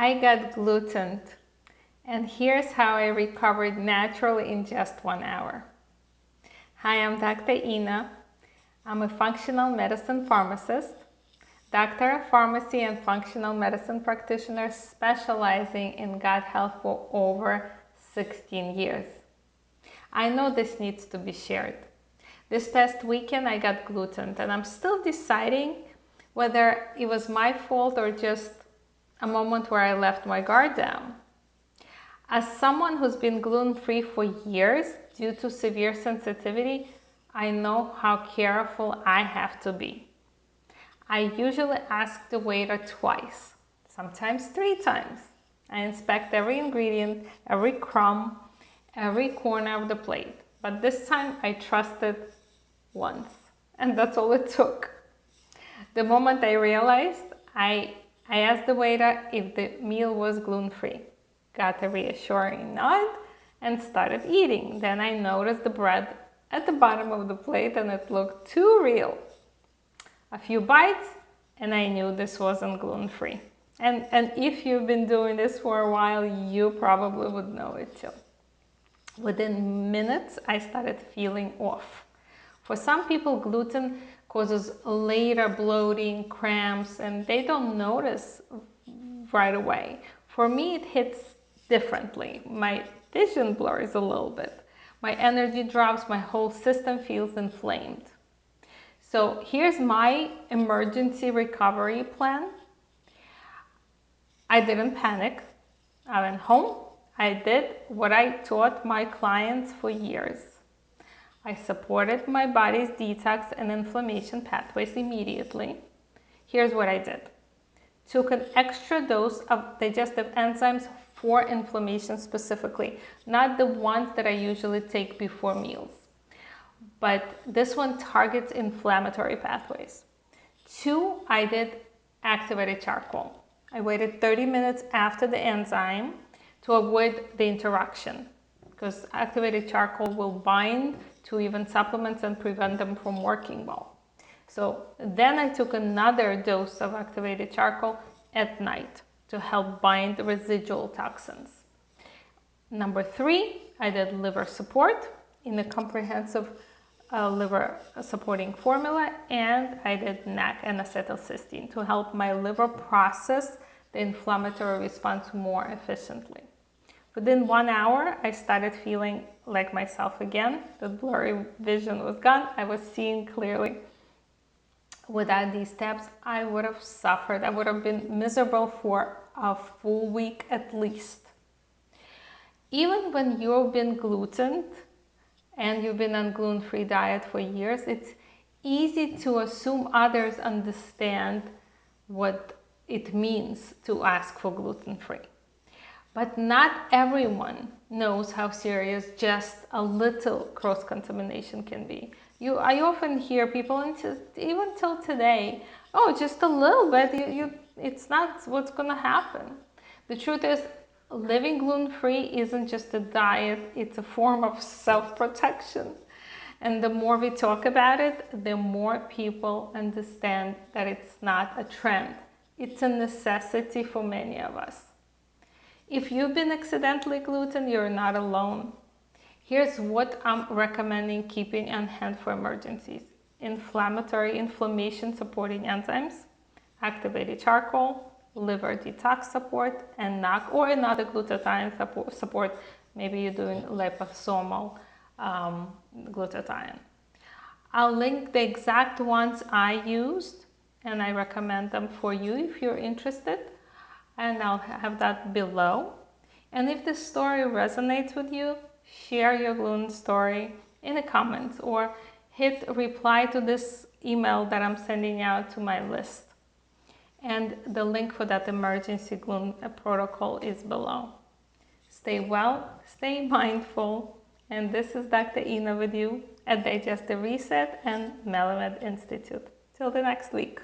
I got glutened, and here's how I recovered naturally in just 1 hour. Hi, I'm Dr. Ina. I'm a functional medicine pharmacist, doctor of pharmacy and functional medicine practitioner specializing in gut health for over 16 years. I know this needs to be shared. This past weekend I got glutened, and I'm still deciding whether it was my fault or just a moment where I left my guard down. As someone who's been gluten-free for years due to severe sensitivity, I know how careful I have to be. I usually ask the waiter twice, sometimes 3 times. I inspect every ingredient, every crumb, every corner of the plate. But this time I trusted once, and that's all it took. The moment I realized, I asked the waiter if the meal was gluten-free, got a reassuring nod, and started eating. Then I noticed the bread at the bottom of the plate and it looked too real. A few bites and I knew this wasn't gluten-free. And if you've been doing this for a while, you probably would know it too. Within minutes, I started feeling off. For some people, gluten causes later bloating, cramps, and they don't notice right away. For me, it hits differently. My vision blurs a little bit. My energy drops, my whole system feels inflamed. So here's my emergency recovery plan. I didn't panic. I went home. I did what I taught my clients for years. I supported my body's detox and inflammation pathways immediately. Here's what I did. Took an extra dose of digestive enzymes for inflammation specifically, not the ones that I usually take before meals. But this one targets inflammatory pathways. 2, I did activated charcoal. I waited 30 minutes after the enzyme to avoid the interaction, because activated charcoal will bind to even supplements and prevent them from working well. So then I took another dose of activated charcoal at night to help bind the residual toxins. Number 3, I did liver support in a comprehensive liver supporting formula, and I did NAC and acetylcysteine to help my liver process the inflammatory response more efficiently. Within 1 hour, I started feeling like myself again. The blurry vision was gone. I was seeing clearly. Without these steps, I would have suffered. I would have been miserable for a full week at least. Even when you've been glutened and you've been on gluten-free diet for years, it's easy to assume others understand what it means to ask for gluten-free. But not everyone knows how serious just a little cross-contamination can be. I often hear people, even till today, oh, just a little bit, it's not what's going to happen. The truth is, living gluten-free isn't just a diet, it's a form of self-protection. And the more we talk about it, the more people understand that it's not a trend. It's a necessity for many of us. If you've been accidentally gluten, you're not alone. Here's what I'm recommending keeping on hand for emergencies. Inflammation supporting enzymes, activated charcoal, liver detox support, and NAC or another glutathione support. Maybe you're doing liposomal glutathione. I'll link the exact ones I used, and I recommend them for you if you're interested. And I'll have that below. And if this story resonates with you, share your gluten story in the comments or hit reply to this email that I'm sending out to my list. And the link for that emergency gluten protocol is below. Stay well, stay mindful, and this is Dr. Ina with you at Digestive Reset and Melamed Institute. Till the next week.